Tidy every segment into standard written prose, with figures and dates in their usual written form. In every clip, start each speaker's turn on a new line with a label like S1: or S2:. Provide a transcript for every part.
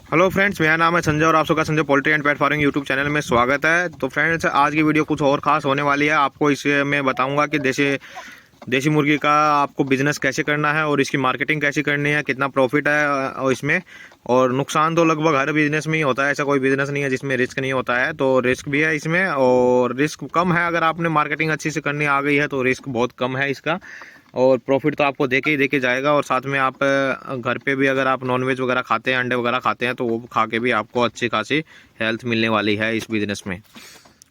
S1: Hello friends, मेरा नाम है संजय और आप सबका Sanjay poultry and pet farming YouTube channel में स्वागत है। तो फ्रेंड्स, आज की वीडियो कुछ और ख़ास होने वाली है। आपको इसमें बताऊंगा कि देसी मुर्गी का आपको बिज़नेस कैसे करना है और इसकी मार्केटिंग कैसे करनी है, कितना प्रॉफिट है और इसमें। और नुकसान तो लगभग हर बिज़नेस में ही होता है, ऐसा कोई बिज़नेस नहीं है जिसमें रिस्क नहीं होता है। तो रिस्क भी है इसमें और रिस्क कम है। अगर आपने मार्केटिंग अच्छी से करनी आ गई है तो रिस्क बहुत कम है इसका, और प्रॉफिट तो आपको देके जाएगा। और साथ में आप घर पे भी अगर आप नॉनवेज वगैरह खाते हैं, अंडे वगैरह खाते हैं, तो वो खा के भी आपको अच्छी खासी हेल्थ मिलने वाली है इस बिज़नेस में।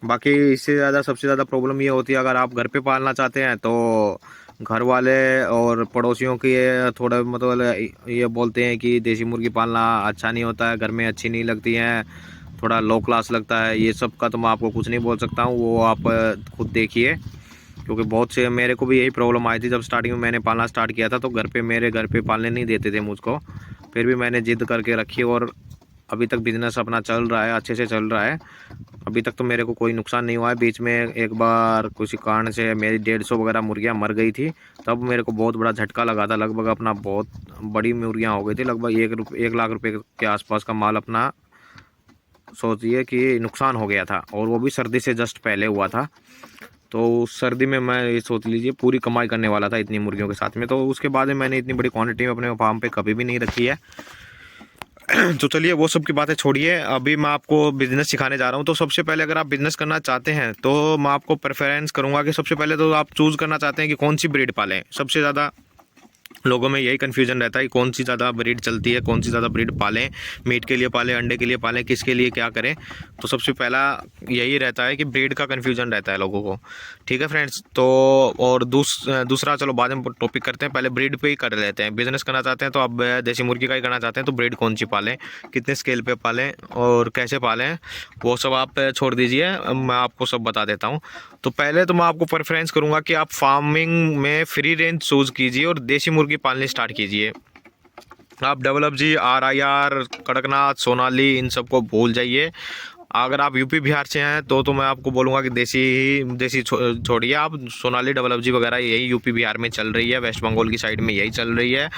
S1: बाकी इससे ज़्यादा सबसे ज़्यादा प्रॉब्लम ये होती है अगर आप घर पे पालना चाहते हैं तो घर वाले और पड़ोसियों की थोड़ा मतलब ये बोलते हैं कि देसी मुर्गी पालना अच्छा नहीं होता है, घर में अच्छी नहीं लगती हैं, थोड़ा लो क्लास लगता है। ये सब का तो मैं आपको कुछ नहीं बोल सकता हूँ, वो आप खुद देखिए। क्योंकि बहुत से मेरे को भी यही प्रॉब्लम आई थी जब स्टार्टिंग में मैंने पालना स्टार्ट किया था, तो मेरे घर पे पालने नहीं देते थे मुझको। फिर भी मैंने जिद करके रखी और अभी तक बिज़नेस अपना चल रहा है, अच्छे से चल रहा है। अभी तक तो मेरे को कोई नुकसान नहीं हुआ है। बीच में एक बार किसी कारण से मेरी 150 वगैरह मुर्गियाँ मर गई थी, तब मेरे को बहुत बड़ा झटका लगा था। लगभग अपना बहुत बड़ी मुर्गियाँ हो गई थी, लगभग 1 लाख रुपए के आसपास का माल अपना सोचिए कि नुकसान हो गया था, और वो भी सर्दी से जस्ट पहले हुआ था। तो उस सर्दी में मैं ये सोच लीजिए पूरी कमाई करने वाला था इतनी मुर्गियों के साथ में। तो उसके बाद में मैंने इतनी बड़ी क्वांटिटी में अपने फार्म पे कभी भी नहीं रखी है। तो चलिए वो सब की बातें छोड़िए, अभी मैं आपको बिज़नेस सिखाने जा रहा हूँ। तो सबसे पहले अगर आप बिज़नेस करना चाहते हैं तो मैं आपको प्रेफरेंस करूँगा कि सबसे पहले तो आप चूज़ करना चाहते हैं कि कौन सी ब्रीड पालें। सबसे ज़्यादा लोगों में यही कन्फ्यूजन रहता है कि कौन सी ज़्यादा ब्रीड चलती है, कौन सी ज़्यादा ब्रीड पालें, मीट के लिए पालें, अंडे के लिए पालें, किसके लिए क्या करें। तो सबसे पहला यही रहता है कि ब्रीड का कन्फ्यूजन रहता है लोगों को। ठीक है फ्रेंड्स, तो और दूसरा चलो बाद में टॉपिक करते हैं, पहले ब्रीड पे ही कर लेते हैं। बिजनेस करना चाहते हैं तो आप देसी मुर्गी का ही करना चाहते हैं तो ब्रीड कौन सी पालें, कितने स्केल पे पालें और कैसे पालें, वो सब आप छोड़ दीजिए, मैं आपको सब बता देता हूँ। तो पहले तो मैं आपको प्रेफरेंस करूँगा कि आप फार्मिंग में फ्री रेंज चूज़ कीजिए और देसी मुर्गी पालनी स्टार्ट कीजिए। आप WFG, RIR, कड़कनाथ, सोनाली, इन सबको भूल जाइए। अगर आप यूपी बिहार से हैं तो मैं आपको बोलूँगा कि देसी छोड़िए। आप सोनाली, WFG वगैरह यही यूपी बिहार में चल रही है, वेस्ट बंगाल की साइड में यही चल रही है।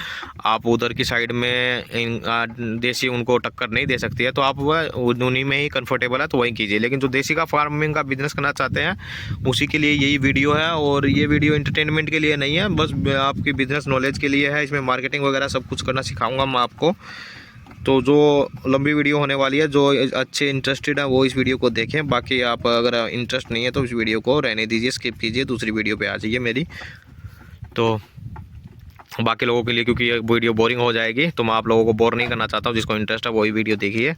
S1: आप उधर की साइड में देसी उनको टक्कर नहीं दे सकती है, तो आप वह उन्हीं में ही कंफर्टेबल है तो वही कीजिए। लेकिन जो देसी का फार्मिंग का बिजनेस करना चाहते हैं उसी के लिए यही वीडियो है, और ये वीडियो एंटरटेनमेंट के लिए नहीं है, बस आपकी बिजनेस नॉलेज के लिए है। इसमें मार्केटिंग वगैरह सब कुछ करना सिखाऊंगा मैं आपको। तो जो लंबी वीडियो होने वाली है, जो अच्छे इंटरेस्टेड है वो इस वीडियो को देखें। बाकी आप अगर इंटरेस्ट नहीं है तो इस वीडियो को रहने दीजिए, स्किप कीजिए, दूसरी वीडियो पे आ जाइए मेरी। तो बाकी लोगों के लिए, क्योंकि ये वीडियो बोरिंग हो जाएगी, तो मैं आप लोगों को बोर नहीं करना चाहता हूँ। जिसको इंटरेस्ट है वही वीडियो देखिए।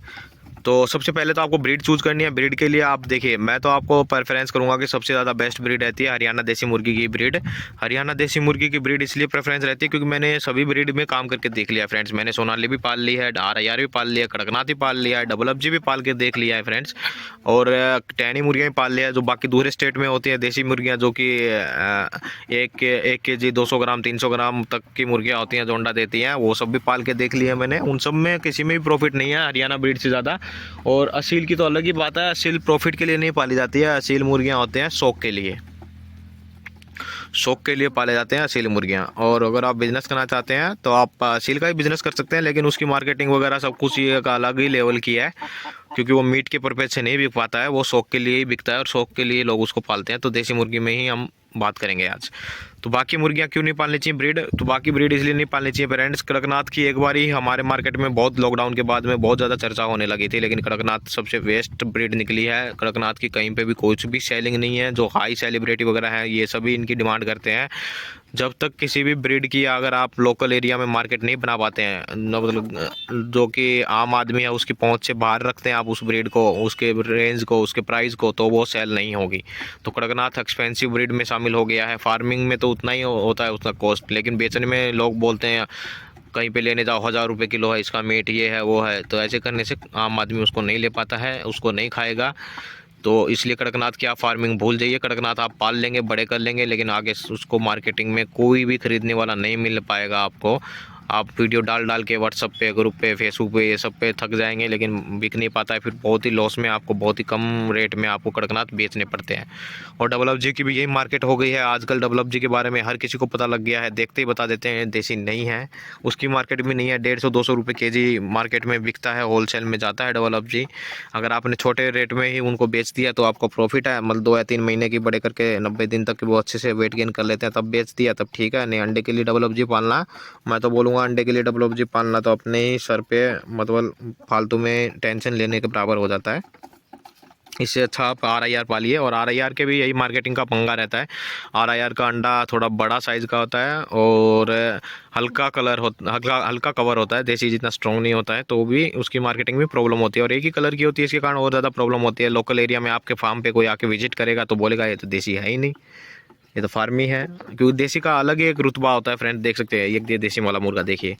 S1: तो सबसे पहले तो आपको ब्रीड चूज़ करनी है। ब्रीड के लिए आप देखिए, मैं तो आपको प्रेफरेंस करूंगा कि सबसे ज़्यादा बेस्ट ब्रीड रहती है हरियाणा देसी मुर्गी की ब्रीड। हरियाणा देसी मुर्गी की ब्रीड इसलिए प्रेफरेंस रहती है क्योंकि मैंने सभी ब्रीड में काम करके देख लिया है फ्रेंड्स। मैंने सोनाली भी पाल ली है, RIR भी पाल लिया है, कड़कनाथ भी पाल लिया है, WFG भी पाल के देख लिया है फ्रेंड्स, और टैनी मुर्गियाँ भी पाल लिया है। जो बाकी दूसरे स्टेट में होती है देसी मुर्गियाँ, जो कि 1 kg 200 ग्राम 300 ग्राम तक की मुर्गियाँ होती हैं जो अंडा देती हैं, वो सब भी पाल के देख लिया है मैंने। उन सब में किसी में भी प्रॉफिट नहीं है हरियाणा ब्रीड से ज़्यादा। और असील की तो अलग ही बात है, असील प्रॉफिट के लिए नहीं पाली जाती है। असील मुर्गियां होते हैं शौक के लिए, शौक के लिए पाले जाते हैं असील मुर्गियां। और अगर आप बिजनेस करना चाहते हैं तो आप असील का ही बिजनेस कर सकते हैं, लेकिन उसकी मार्केटिंग वगैरह सब कुछ ये का अलग ही लेवल की है, क्योंकि वो मीट के पर्पज से नहीं बिक पाता है, वो शौक के लिए ही बिकता है और शौक के लिए लोग उसको पालते हैं। तो देसी मुर्गी में ही हम बात करेंगे आज। तो बाकी मुर्गियां क्यों नहीं पालनी चाहिए ब्रीड, तो बाकी ब्रीड इसलिए नहीं पालनी चाहिए फ्रेंड्स। कड़कनाथ की एक बार ही हमारे मार्केट में बहुत लॉकडाउन के बाद में बहुत ज़्यादा चर्चा होने लगी थी, लेकिन कड़कनाथ सबसे बेस्ट ब्रीड निकली है। कड़कनाथ की कहीं पे भी कुछ भी सेलिंग नहीं है। जो हाई सेलिब्रिटी वगैरह हैं ये सभी इनकी डिमांड करते हैं। जब तक किसी भी ब्रीड की अगर आप लोकल एरिया में मार्केट नहीं बना पाते हैं, मतलब जो कि आम आदमी है उसकी पहुंच से बाहर रखते हैं आप उस ब्रीड को, उसके रेंज को, उसके प्राइस को, तो वो सेल नहीं होगी। तो कड़कनाथ एक्सपेंसिव ब्रीड में शामिल हो गया है। फार्मिंग में तो उतना ही होता है उसका कॉस्ट, लेकिन बेचने में लोग बोलते हैं कहीं पे लेने जाओ 1000 रुपये किलो है इसका मीट, ये है वो है। तो ऐसे करने से आम आदमी उसको नहीं ले पाता है, उसको नहीं खाएगा। तो इसलिए कड़कनाथ की आप फार्मिंग भूल जाइए। कड़कनाथ आप पाल लेंगे, बड़े कर लेंगे, लेकिन आगे उसको मार्केटिंग में कोई भी खरीदने वाला नहीं मिल पाएगा आपको। आप वीडियो डाल डाल के व्हाट्सअप पे, ग्रुप पे, फेसबुक पे, ये सब पे थक जाएंगे, लेकिन बिक नहीं पाता है। फिर बहुत ही लॉस में आपको, बहुत ही कम रेट में आपको कड़कनाथ बेचने पड़ते हैं। और डबल एफ जी की भी यही मार्केट हो गई है आजकल। डबल एफ जी के बारे में हर किसी को पता लग गया है, देखते ही बता देते हैं देसी नहीं है, उसकी मार्केट भी नहीं है। 150-200 रुपये केजी मार्केट में बिकता है, होलसेल में जाता है डबल एफ जी। अगर आपने छोटे रेट में ही उनको बेच दिया तो आपको प्रॉफिट है। मतलब 2 या 3 महीने की बड़े करके 90 दिन तक वो अच्छे से वेट गेन कर लेते हैं, तब बेच दिया तब ठीक है। नहीं, अंडे के लिए डबल एफ जी पालना, मैं तो बोलूँगा अंडे के लिए डबल एफ जी पालना तो अपने ही सर पे मतलब फालतू में टेंशन लेने के बराबर हो जाता है। इससे अच्छा आप RIR पालिए। और RIR के भी यही मार्केटिंग का पंगा रहता है। RIR का अंडा थोड़ा बड़ा साइज़ का होता है और हल्का कलर हल्का कवर होता है, देसी जितना स्ट्रॉन्ग नहीं होता है, तो भी उसकी मार्केटिंग में प्रॉब्लम होती है। और एक ही कलर की होती है, इसके कारण और ज़्यादा प्रॉब्लम होती है। लोकल एरिया में आपके फार्म पे कोई आके विजिट करेगा तो बोलेगा ये तो देसी है ही नहीं, ये तो फार्मी है। क्योंकि देसी का अलग ही एक रुतबा होता है फ्रेंड, देख सकते हैं। ये देसी वाला मुर्गा देखिए,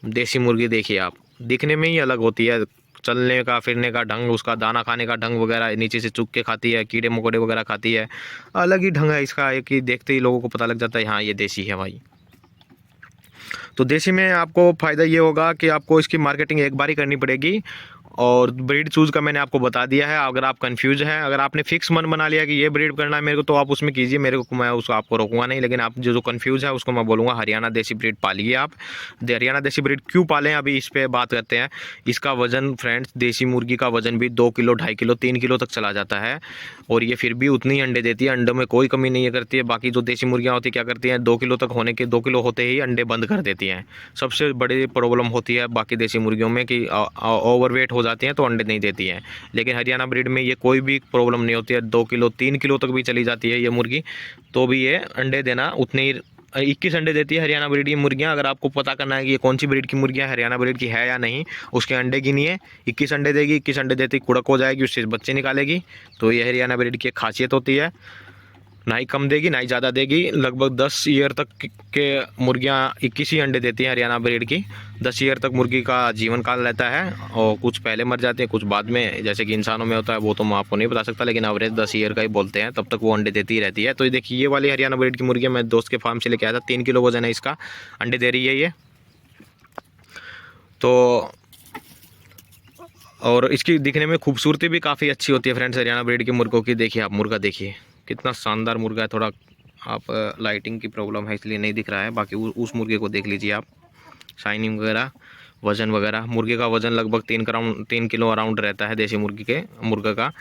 S1: देसी मुर्गी देखिए आप, दिखने में ही अलग होती है। चलने का, फिरने का ढंग, उसका दाना खाने का ढंग वगैरह, नीचे से चुग के खाती है, कीड़े मकोड़े वगैरह खाती है, अलग ही ढंग है इसका। एक ही देखते ही लोगों को पता लग जाता है हाँ ये देसी है भाई। तो देसी में आपको फ़ायदा ये होगा कि आपको इसकी मार्केटिंग एक बार ही करनी पड़ेगी। और ब्रीड चूज़ का मैंने आपको बता दिया है। अगर आप कंफ्यूज हैं, अगर आपने फिक्स मन बना लिया कि ये ब्रीड करना है मेरे को, तो आप उसमें कीजिए, मेरे को, मैं उसको आपको रोकूंगा नहीं। लेकिन आप जो कंफ्यूज है उसको मैं बोलूँगा हरियाणा देसी ब्रीड पालिए आप। हरियाणा देसी ब्रीड क्यों पालें, अभी इस पर बात करते हैं। इसका वजन फ्रेंड्स, देसी मुर्गी का वजन भी 2 किलो, 2.5 किलो, 3 किलो तक चला जाता है। और ये फिर भी उतनी अंडे देती है, अंडों में कोई कमी नहीं करती है। बाकी जो देसी मुर्गियाँ होती है क्या करती हैं, 2 किलो तक होने के, 2 किलो होते ही अंडे बंद कर देती हैं। सबसे बड़ी प्रॉब्लम होती है बाकी देसी मुर्गियों में कि ओवरवेट हो जाती हैं तो अंडे नहीं देती हैं। लेकिन हरियाणा ब्रीड में ये कोई भी प्रॉब्लम नहीं होती है। 2 किलो, 3 किलो तक भी चली जाती है ये मुर्गी, तो भी ये अंडे देना उतने ही 21 अंडे देती है हरियाणा ब्रीड की मुर्गियाँ। अगर आपको पता करना है कि ये कौन सी ब्रीड की मुर्गियाँ हरियाणा ब्रीड की है या नहीं, उसके अंडे गिनिए। 21 अंडे देगी, 21 अंडे देती कुड़क हो जाएगी, उससे बच्चे निकालेगी। तो ये हरियाणा ब्रीड की एक खासियत होती है, ना ही कम देगी ना ही ज़्यादा देगी। लगभग 10 ईयर तक के मुर्गियाँ 21 ही अंडे देती हैं हरियाणा ब्रीड की। 10 ईयर तक मुर्गी का जीवन काल रहता है, और कुछ पहले मर जाते हैं, कुछ बाद में, जैसे कि इंसानों में होता है वो तो मैं आपको नहीं बता सकता, लेकिन एवरेज 10 ईयर का ही बोलते हैं, तब तक वो अंडे देती ही रहती है। तो ये देखिए, ये वाली हरियाणा ब्रीड की मुर्गी मैं दोस्त के फार्म से लेके आया था, 3 किलो वजन है इसका, अंडे दे रही है ये। तो और इसकी दिखने में खूबसूरती भी काफ़ी अच्छी होती है फ्रेंड्स हरियाणा ब्रीड के मुर्गों की। देखिए आप मुर्गा देखिए कितना शानदार मुर्गा है। थोड़ा आप लाइटिंग की प्रॉब्लम है इसलिए नहीं दिख रहा है, बाकी उस मुर्गे को देख लीजिए आप, शाइनिंग वगैरह, वज़न वगैरह। मुर्गे का वज़न लगभग 3 किलो अराउंड रहता है देसी मुर्गे का,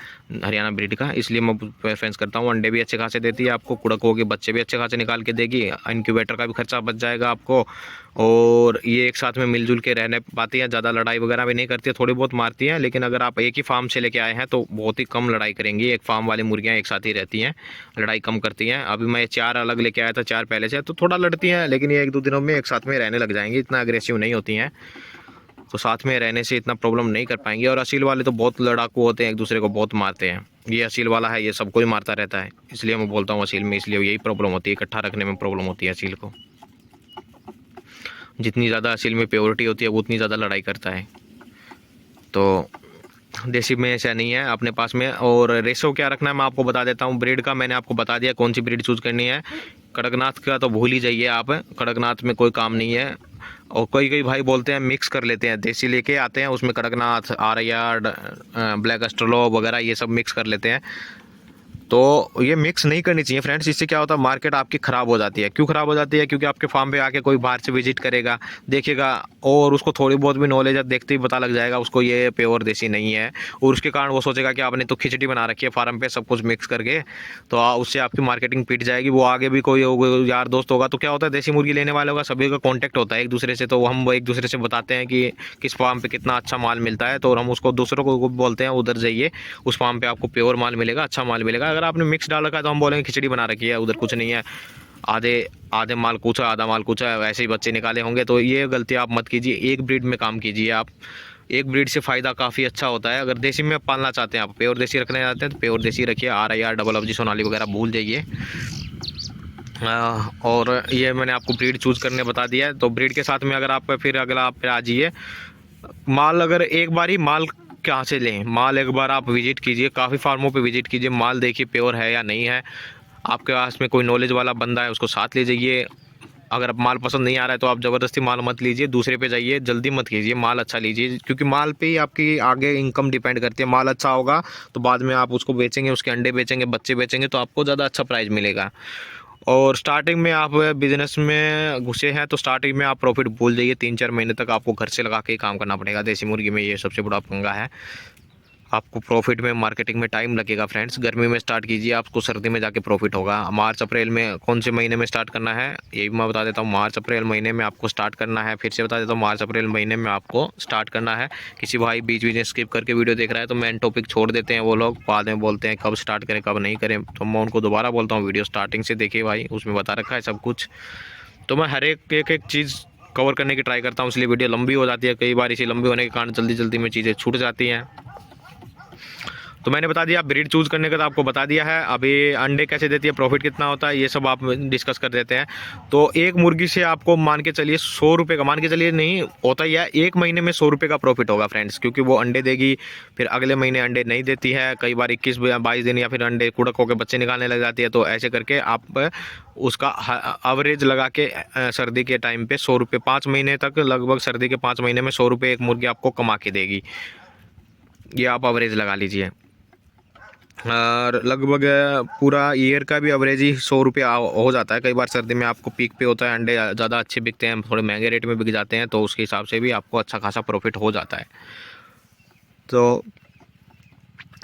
S1: हरियाणा ब्रीड का। इसलिए मैं प्रेफरेंस करता हूँ। अंडे भी अच्छे खासे देती है आपको, कुड़कों के बच्चे भी अच्छे खासे निकाल के देगी, इनक्यूबेटर का भी खर्चा बच जाएगा आपको। और ये एक साथ में मिलजुल के रहने पाती हैं, ज़्यादा लड़ाई वगैरह भी नहीं करती है, थोड़ी बहुत मारती हैं। लेकिन अगर आप एक ही फार्म से लेके आए हैं तो बहुत ही कम लड़ाई करेंगी। एक फार्म वाली मुर्गियाँ एक साथ ही रहती हैं, लड़ाई कम करती हैं। अभी मैं 4 अलग लेके आया था, 4 पहले से, तो थोड़ा लड़ती हैं, लेकिन ये 1-2 दिनों में एक साथ में रहने लग जाएंगी, इतना अग्रेसिव नहीं होती हैं। तो साथ में रहने से इतना प्रॉब्लम नहीं कर पाएंगे। और असील वाले तो बहुत लड़ाकू होते हैं, एक दूसरे को बहुत मारते हैं। ये असील वाला है, ये सबको ही मारता रहता है, इसलिए मैं बोलता हूँ असील में इसलिए यही प्रॉब्लम होती है, इकट्ठा रखने में प्रॉब्लम होती है असील को। जितनी ज़्यादा असील में प्योरिटी होती है वो उतनी ज़्यादा लड़ाई करता है। तो देसी में ऐसा नहीं है अपने पास में। और रेशो क्या रखना है मैं आपको बता देता हूँ। ब्रीड का मैंने आपको बता दिया कौन सी ब्रीड चूज़ करनी है। कड़कनाथ का तो भूल ही जाइए आप, कड़कनाथ में कोई काम नहीं है। और कई भाई बोलते हैं मिक्स कर लेते हैं, देसी लेके आते हैं उसमें कड़कनाथ, RIR, ब्लैक एस्ट्रोलो वगैरह ये सब मिक्स कर लेते हैं। तो ये मिक्स नहीं करनी चाहिए फ्रेंड्स। इससे क्या होता है, मार्केट आपकी ख़राब हो जाती है। क्यों ख़राब हो जाती है? क्योंकि आपके फार्म पे आके कोई बाहर से विजिट करेगा, देखेगा, और उसको थोड़ी बहुत भी नॉलेज है, देखते ही पता लग जाएगा उसको ये प्योर देसी नहीं है। और उसके कारण वो सोचेगा कि आपने तो खिचड़ी बना रखी है फार्म पे सब कुछ मिक्स करके, तो उससे आपकी मार्केटिंग पिट जाएगी। वो आगे भी कोई यार दोस्त होगा, तो क्या होता है, देसी मुर्गी लेने वालों का सभी का कॉन्टैक्ट होता है एक दूसरे से, तो हम एक दूसरे से बताते हैं कि किस फार्म पे कितना अच्छा माल मिलता है, तो हम उसको दूसरों को बोलते हैं उधर जाइए, उस फार्म पे आपको प्योर माल मिलेगा, अच्छा माल मिलेगा। अगर आपने मिक्स डाल रखा है तो हम बोलेंगे खिचड़ी बना रखी है, उधर कुछ नहीं है, आधे माल कुछ है, आधा माल कुछ है, वैसे ही बच्चे निकाले होंगे। तो ये गलती आप मत कीजिए, एक ब्रीड में काम कीजिए आप। एक ब्रीड से फ़ायदा काफ़ी अच्छा होता है। अगर देसी में पालना चाहते हैं आप, प्योर देसी रखना चाहते हैं तो प्योर देसी रखिए। RIR, double F G, Sonali वगैरह भूल जाइए। और ये मैंने आपको ब्रीड चूज़ करने बता दिया है। तो ब्रीड के साथ में अगर आप फिर अगला आप पे आ जाइए, माल अगर एक बार ही माल कहाँ से लें, माल एक बार आप विजिट कीजिए, काफ़ी फार्मों पे विजिट कीजिए, माल देखिए प्योर है या नहीं है। आपके पास में कोई नॉलेज वाला बंदा है उसको साथ ले जाइए, अगर आप माल पसंद नहीं आ रहा है तो आप ज़बरदस्ती माल मत लीजिए, दूसरे पे जाइए, जल्दी मत कीजिए, माल अच्छा लीजिए, क्योंकि माल पे ही आपकी आगे इनकम डिपेंड करती है। माल अच्छा होगा तो बाद में आप उसको बेचेंगे, उसके अंडे बेचेंगे, बच्चे बेचेंगे तो आपको ज़्यादा अच्छा प्राइस मिलेगा। और स्टार्टिंग में आप बिज़नेस में घुसे हैं तो स्टार्टिंग में आप प्रॉफिट भूल जाइए, 3-4 महीने तक आपको घर से लगा के ही काम करना पड़ेगा देसी मुर्गी में, ये सबसे बड़ा पंगा है। आपको प्रॉफिट में, मार्केटिंग में टाइम लगेगा फ्रेंड्स। गर्मी में स्टार्ट कीजिए, आपको सर्दी में जाके प्रॉफिट होगा। मार्च अप्रैल में कौन से महीने में स्टार्ट करना है ये भी मैं बता देता हूँ। मार्च अप्रैल महीने में आपको स्टार्ट करना है। फिर से बता देता हूँ, मार्च अप्रैल महीने में आपको स्टार्ट करना है। किसी भाई बीच बीच में स्किप करके वीडियो देख रहा है तो मेन टॉपिक छोड़ देते हैं, वो लोग बाद में बोलते हैं कब स्टार्ट करें कब नहीं करें, तो मैं उनको दोबारा बोलता हूँ वीडियो स्टार्टिंग से देखिए भाई, उसमें बता रखा है सब कुछ। तो मैं हर एक चीज़ कवर करने की ट्राई करता हूँ, इसलिए वीडियो लंबी हो जाती है कई बार। इसी लंबी होने के कारण जल्दी जल्दी में चीज़ें छूट जाती हैं। तो मैंने बता दिया, ब्रीड चूज़ करने का तो आपको बता दिया है। अभी अंडे कैसे देती है, प्रॉफिट कितना होता है, ये सब आप डिस्कस कर देते हैं। तो एक मुर्गी से आपको मान के चलिए 100 रुपये का, मान के चलिए नहीं होता ही है, एक महीने में 100 रुपये का प्रॉफिट होगा फ्रेंड्स, क्योंकि वो अंडे देगी, फिर अगले महीने अंडे नहीं देती है, कई बार 21-22 दिन या फिर अंडे कुड़क होकर बच्चे निकालने लग जाती है। तो ऐसे करके आप उसका एवरेज लगा के सर्दी के टाइम पे 100 रुपये, 5 महीने तक, लगभग सर्दी के 5 महीने में 100 रुपये एक मुर्गी आपको कमा के देगी। ये आप एवरेज लगा लीजिए। और लगभग पूरा ईयर का भी एवरेज ही 100 रुपये हो जाता है। कई बार सर्दी में आपको पीक पे होता है, अंडे ज़्यादा अच्छे बिकते हैं, थोड़े महंगे रेट में बिक जाते हैं, तो उसके हिसाब से भी आपको अच्छा खासा प्रॉफिट हो जाता है। तो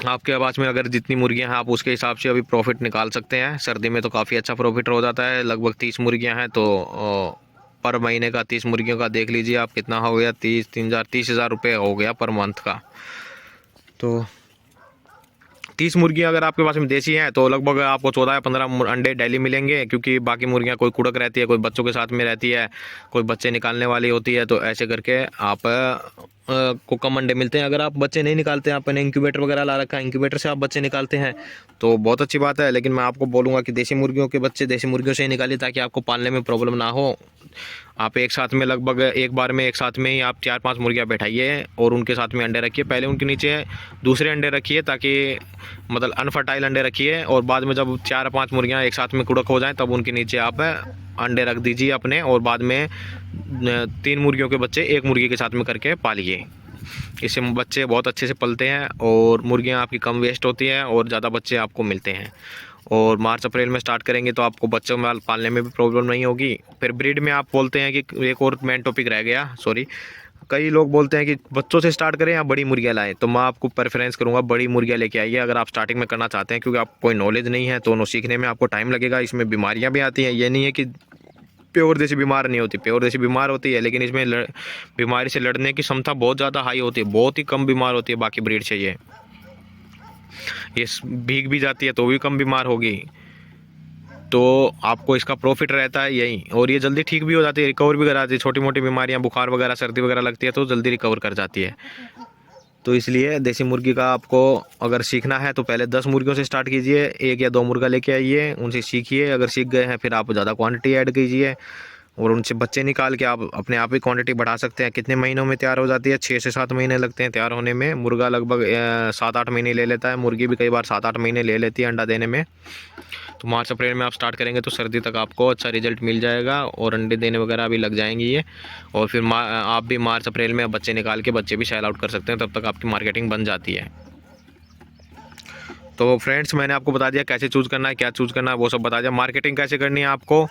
S1: आपके आवाज़ में अगर जितनी मुर्गियां हैं आप उसके हिसाब से अभी प्रॉफिट निकाल सकते हैं। सर्दी में तो काफ़ी अच्छा प्रॉफिट हो जाता है। लगभग 30 मुर्गियाँ हैं तो पर महीने का 30 मुर्गियों का देख लीजिए आप कितना हो गया, 30,000 रुपये हो गया पर मंथ का। तो 30 मुर्गियाँ अगर आपके पास में देसी हैं तो लगभग आपको 14 या 15 अंडे डेली मिलेंगे, क्योंकि बाकी मुर्गियाँ कोई कुड़क रहती है, कोई बच्चों के साथ में रहती है, कोई बच्चे निकालने वाली होती है। तो ऐसे करके आप को कम अंडे मिलते हैं। अगर आप बच्चे नहीं निकालते हैं, आपने इंक्यूबेटर वगैरह ला रखा है, इंक्यूबेटर से आप बच्चे निकालते हैं तो बहुत अच्छी बात है, लेकिन मैं आपको बोलूँगा कि देसी मुर्गियों के बच्चे देसी मुर्गियों से ही निकालिए, ताकि आपको पालने में प्रॉब्लम ना हो। आप एक साथ में लगभग एक बार में एक साथ में ही आप 4-5 मुर्गियाँ बैठाइए और उनके साथ में अंडे रखिए। पहले उनके नीचे दूसरे अंडे रखिए, ताकि मतलब अनफर्टाइल अंडे रखिए, और बाद में जब 4-5 मुर्गियाँ एक साथ में कुड़क हो जाएं तब उनके नीचे आप अंडे रख दीजिए अपने, और बाद में 3 मुर्गियों के बच्चे एक मुर्गी के साथ में करके पालिए। इससे बच्चे बहुत अच्छे से पलते हैं और मुर्गियाँ आपकी कम वेस्ट होती हैं और ज़्यादा बच्चे आपको मिलते हैं। और मार्च अप्रैल में स्टार्ट करेंगे तो आपको बच्चों में पालने में भी प्रॉब्लम नहीं होगी। फिर ब्रीड में आप बोलते हैं कि एक और मेन टॉपिक रह गया, सॉरी, कई लोग बोलते हैं कि बच्चों से स्टार्ट करें या बड़ी मुर्गियाँ लाएं, तो मैं आपको प्रेफरेंस करूंगा बड़ी मुर्गियाँ लेके आइए अगर आप स्टार्टिंग में करना चाहते हैं, क्योंकि आपको कोई नॉलेज नहीं है तो सीखने में आपको टाइम लगेगा। इसमें बीमारियाँ भी आती हैं, ये नहीं है कि प्योर देसी बीमार नहीं होती, प्योर देसी बीमार होती है, लेकिन इसमें बीमारी से लड़ने की क्षमता बहुत ज़्यादा हाई होती है, बहुत ही कम बीमार होती है बाकी ब्रीड से। ये भीग भी जाती है तो भी कम बीमार होगी। तो आपको इसका प्रॉफिट रहता है यही, और ये जल्दी ठीक भी हो जाती है, रिकवर भी कराती है। छोटी मोटी बीमारियां, बुखार वगैरह, सर्दी वगैरह लगती है तो जल्दी रिकवर कर जाती है। तो इसलिए देसी मुर्गी का आपको अगर सीखना है तो पहले 10 मुर्गियों से स्टार्ट कीजिए, 1 या 2 मुर्गा लेके आइए, उनसे सीखिए। अगर सीख गए हैं फिर आप ज़्यादा क्वांटिटी ऐड कीजिए और उनसे बच्चे निकाल के आप अपने आप ही क्वांटिटी बढ़ा सकते हैं। कितने महीनों में तैयार हो जाती है? 6 से 7 महीने लगते हैं तैयार होने में। मुर्गा लगभग 7-8 महीने ले लेता है, मुर्गी भी कई बार 7-8 महीने ले लेती है अंडा देने में। तो मार्च अप्रैल में आप स्टार्ट करेंगे तो सर्दी तक आपको अच्छा रिजल्ट मिल जाएगा और अंडे देने वगैरह भी लग जाएंगी ये। और फिर आप भी मार्च अप्रैल में बच्चे निकाल के बच्चे भी सेल आउट कर सकते हैं, तब तक आपकी मार्केटिंग बन जाती है। तो फ्रेंड्स, मैंने आपको बता दिया कैसे चूज़ करना है, क्या चूज़ करना है, वो सब बता दिया। मार्केटिंग कैसे करनी है आपको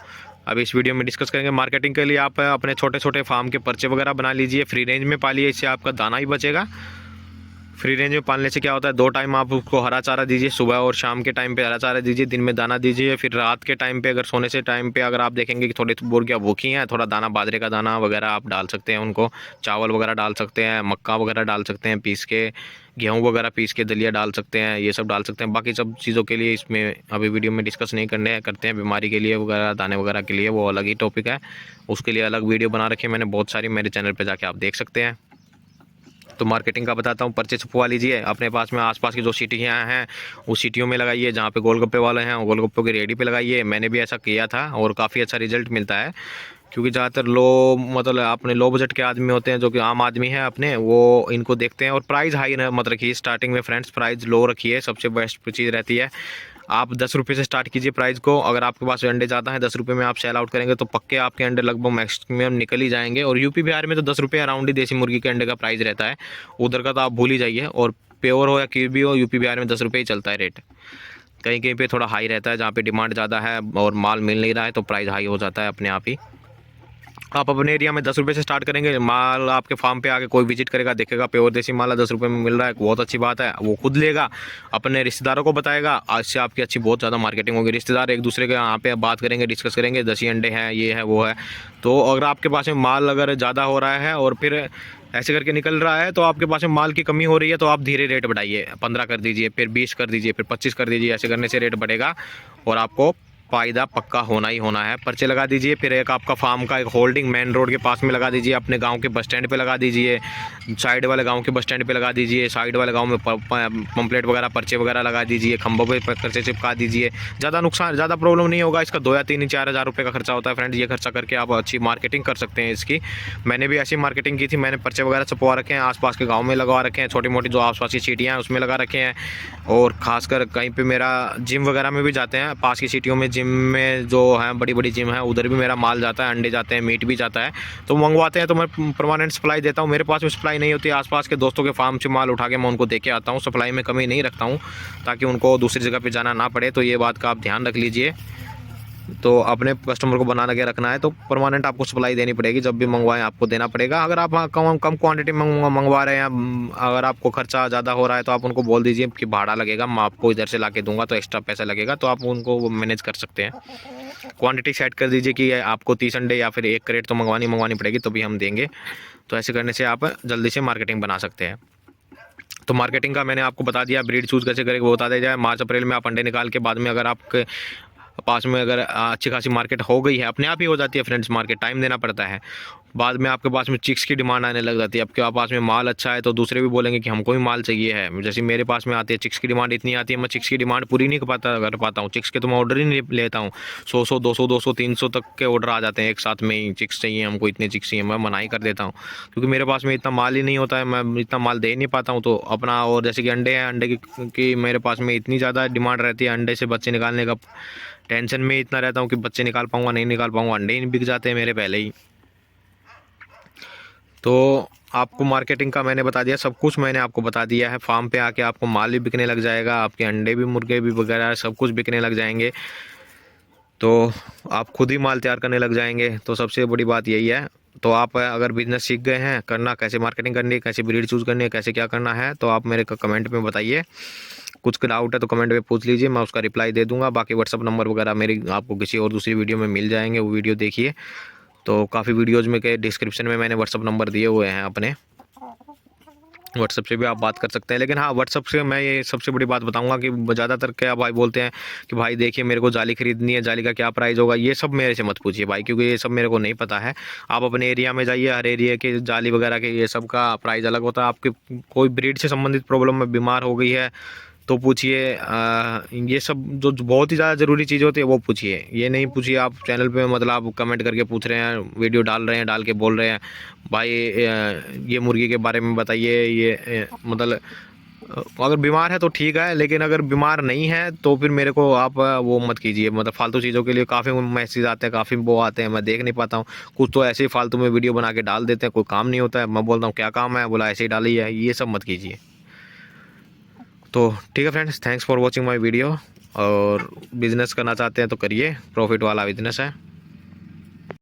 S1: अब इस वीडियो में डिस्कस करेंगे। मार्केटिंग के लिए आप अपने छोटे छोटे फार्म के पर्चे वगैरह बना लीजिए, फ्री रेंज में पालिए, इससे आपका दाना ही बचेगा। फ्री रेंज में पालने से क्या होता है, 2 टाइम आप उसको हरा चारा दीजिए, सुबह और शाम के टाइम पे हरा चारा दीजिए, दिन में दाना दीजिए। फिर रात के टाइम पे, अगर सोने से टाइम पे अगर आप देखेंगे कि थोड़ी मुर्गियाँ भूखी हैं, थोड़ा दाना, बाजरे का दाना वगैरह आप डाल सकते हैं उनको, चावल वगैरह डाल सकते हैं, मक्का वगैरह डाल सकते हैं पीस के, गेहूँ वगैरह पीस के, दलिया डाल सकते हैं, ये सब डाल सकते हैं। बाकी सब चीज़ों के लिए इसमें अभी वीडियो में डिस्कस नहीं करते हैं। बीमारी के लिए वगैरह, दाने वगैरह के लिए वो अलग ही टॉपिक है, उसके लिए अलग वीडियो बना रखी है मैंने बहुत सारी, मेरे चैनल पर जाके आप देख सकते हैं। तो मार्केटिंग का बताता हूँ। पर्चे छपवा लीजिए, अपने पास में आसपास की जो सिटियाँ हैं उस सिटियों में लगाइए, जहाँ पे गोलगप्पे वाले हैं गोलगप्पों की रेडी पे लगाइए। मैंने भी ऐसा किया था और काफ़ी अच्छा रिजल्ट मिलता है, क्योंकि ज़्यादातर मतलब अपने लो बजट के आदमी होते हैं, जो कि आम आदमी है अपने, वो इनको देखते हैं। और प्राइस हाई मत रखिए स्टार्टिंग में फ्रेंड्स, प्राइस लो रखिए, सबसे बेस्ट चीज़ रहती है। आप 10 रुपये से स्टार्ट कीजिए प्राइस को। अगर आपके पास अंडे ज़्यादा हैं, 10 रुपये में आप सेल आउट करेंगे तो पक्के आपके अंडे लगभग मैक्सिमम निकल ही जाएंगे। और यूपी बिहार में तो 10 रुपये अराउंड ही देसी मुर्गी के अंडे का प्राइस रहता है, उधर का तो आप भूल ही जाइए। और प्योर हो या कीवी हो, यूपी बिहार में 10 रुपये ही चलता है रेट। कहीं कहीं पे थोड़ा हाई रहता है, जहाँ पे डिमांड ज़्यादा है और माल मिल नहीं रहा है तो प्राइस हाई हो जाता है अपने आप ही। आप अपने एरिया में 10 रुपये से स्टार्ट करेंगे, माल आपके फार्म पे आके कोई विजिट करेगा, देखेगा प्योर देसी माल 10 रुपये में मिल रहा है, बहुत अच्छी बात है। वो खुद लेगा, अपने रिश्तेदारों को बताएगा, आज से आपकी अच्छी बहुत ज़्यादा मार्केटिंग होगी। रिश्तेदार एक दूसरे के यहाँ पे बात करेंगे, डिस्कस करेंगे, 10 ही अंडे हैं, ये है वो है। तो अगर आपके पास में माल अगर ज़्यादा हो रहा है और फिर ऐसे करके निकल रहा है तो आपके पास में माल की कमी हो रही है, तो आप धीरे रेट बढ़ाइए, 15 कर दीजिए, फिर 20 कर दीजिए, फिर 25 कर दीजिए। ऐसे करने से रेट बढ़ेगा और आपको फ़ायदा पक्का होना ही होना है। पर्चे लगा दीजिए, फिर एक आपका फार्म का एक होल्डिंग मेन रोड के पास में लगा दीजिए, अपने गांव के बस स्टैंड पे लगा दीजिए, साइड वाले गांव के बस स्टैंड पे लगा दीजिए, साइड वाले गांव में पंपलेट वगैरह पर्चे वगैरह लगा दीजिए, खंभों पे पर्चे चिपका दीजिए। ज़्यादा प्रॉब्लम नहीं होगा। इसका 2 या 3 4 हज़ार रुपये का खर्चा होता है फ्रेंड्स। ये खर्चा करके आप अच्छी मार्केटिंग कर सकते हैं इसकी। मैंने भी ऐसी मार्केटिंग की थी, मैंने पर्चे वगैरह छपवा रखे हैं, आसपास के गाँव में लगवा रखे हैं, छोटी मोटी जो आसपास की सिटियाँ हैं उसमें लगा रखे हैं। और ख़ासकर कहीं पर मेरा जिम वगैरह में भी जाते हैं, पास की सिटियों में जिम में जो है बड़ी बड़ी जिम है, उधर भी मेरा माल जाता है, अंडे जाते हैं, मीट भी जाता है। तो मंगवाते हैं तो मैं परमानेंट सप्लाई देता हूँ। मेरे पास में सप्लाई नहीं होती, आसपास के दोस्तों के फार्म से माल उठा के मैं उनको दे के आता हूँ। सप्लाई में कमी नहीं रखता हूँ ताकि उनको दूसरी जगह पे जाना ना पड़े। तो ये बात का आप ध्यान रख लीजिए। तो अपने कस्टमर को बना के रखना है तो परमानेंट आपको सप्लाई देनी पड़ेगी, जब भी मंगवाएं आपको देना पड़ेगा। अगर आप कम क्वांटिटी में मंगवा रहे हैं, अगर आपको खर्चा ज़्यादा हो रहा है तो आप उनको बोल दीजिए कि भाड़ा लगेगा, मैं आपको इधर से ला के दूंगा तो एक्स्ट्रा पैसा लगेगा, तो आप उनको मैनेज कर सकते हैं। क्वांटिटी सेट कर दीजिए कि आपको 30 अंडे या फिर 1 क्रेट तो मंगवानी पड़ेगी, तो भी हम देंगे। तो ऐसे करने से आप जल्दी से मार्केटिंग बना सकते हैं। तो मार्केटिंग का मैंने आपको बता दिया, ब्रीड चूज़ कैसे करेंगे वो बता दिया जाए। मार्च अप्रैल में आप अंडे निकाल के बाद में अगर आपके पास में अगर अच्छी खासी मार्केट हो गई है, अपने आप ही हो जाती है फ्रेंड्स, मार्केट टाइम देना पड़ता है। बाद में आपके पास में चिक्स की डिमांड आने लग जाती है। आपके पास में माल अच्छा है तो दूसरे भी बोलेंगे कि हमको भी माल चाहिए है। जैसे मेरे पास में आती है चिक्स की डिमांड, इतनी आती है, मैं चिक्स की डिमांड पूरी नहीं कर पाता हूँ। चिक्स के तो मैं ऑर्डर ही नहीं लेता हूँ। 100 200 300 तक के ऑर्डर आ जाते हैं एक साथ में ही, चिक्स चाहिए हमको, इतने चिक्स चाहिए, मैं मना ही कर देता हूँ क्योंकि मेरे पास में इतना माल ही नहीं होता है, मैं इतना माल दे नहीं पाता हूँ। तो अपना, और जैसे कि अंडे हैं, अंडे की मेरे पास में इतनी ज़्यादा डिमांड रहती है, अंडे से बच्चे निकालने का टेंशन में इतना रहता हूँ कि बच्चे निकाल पाऊँगा नहीं निकाल पाऊँगा, अंडे ही बिक जाते हैं मेरे पहले ही। तो आपको मार्केटिंग का मैंने बता दिया, सब कुछ मैंने आपको बता दिया है। फार्म पे आके आपको माल भी बिकने लग जाएगा, आपके अंडे भी, मुर्गे भी वगैरह सब कुछ बिकने लग जाएंगे। तो आप खुद ही माल तैयार करने लग जाएंगे। तो सबसे बड़ी बात यही है। तो आप अगर बिज़नेस सीख गए हैं करना, कैसे मार्केटिंग करनी है, कैसे ब्रीड चूज़ करनी है, कैसे क्या करना है, तो आप मेरे को कमेंट में बताइए। कुछ डाउट है तो कमेंट में पूछ लीजिए, मैं उसका रिप्लाई दे दूंगा। बाकी व्हाट्सअप नंबर वगैरह मेरी आपको किसी और दूसरी वीडियो में मिल जाएंगे, वो वीडियो देखिए। तो काफ़ी वीडियोज़ में के डिस्क्रिप्शन में मैंने व्हाट्सअप नंबर दिए हुए हैं अपने, व्हाट्सअप से भी आप बात कर सकते हैं। लेकिन हाँ, व्हाट्सअप से मैं ये सबसे बड़ी बात बताऊंगा कि ज़्यादातर क्या भाई बोलते हैं कि भाई देखिए मेरे को जाली खरीदनी है, जाली का क्या प्राइस होगा, ये सब मेरे से मत पूछिए भाई, क्योंकि ये सब मेरे को नहीं पता है। आप अपने एरिया में जाइए, हर एरिया के जाली वगैरह के ये सब का प्राइस अलग होता है। आपके कोई ब्रीड से संबंधित प्रॉब्लम में बीमार हो गई है तो पूछिए। ये सब जो बहुत ही ज़्यादा ज़रूरी चीज़ होती है वो पूछिए, ये नहीं पूछिए आप चैनल पे मतलब आप कमेंट करके पूछ रहे हैं, वीडियो डाल रहे हैं, डाल के बोल रहे हैं भाई ये मुर्गी के बारे में बताइए। ये मतलब अगर बीमार है तो ठीक है, लेकिन अगर बीमार नहीं है तो फिर मेरे को आप वो मत कीजिए। मतलब फालतू चीज़ों के लिए काफ़ी मैसेज आते हैं, काफ़ी वो आते हैं, मैं देख नहीं पाता हूँ। कुछ तो ऐसे ही फालतू में वीडियो बना के डाल देते हैं, कोई काम नहीं होता है। मैं बोलता हूँ क्या काम है, बोला ऐसे ही डाली है, ये सब मत कीजिए। तो ठीक है friends, thanks for watching my video. और बिज़नेस करना चाहते हैं तो करिए, प्रॉफिट वाला बिज़नेस है।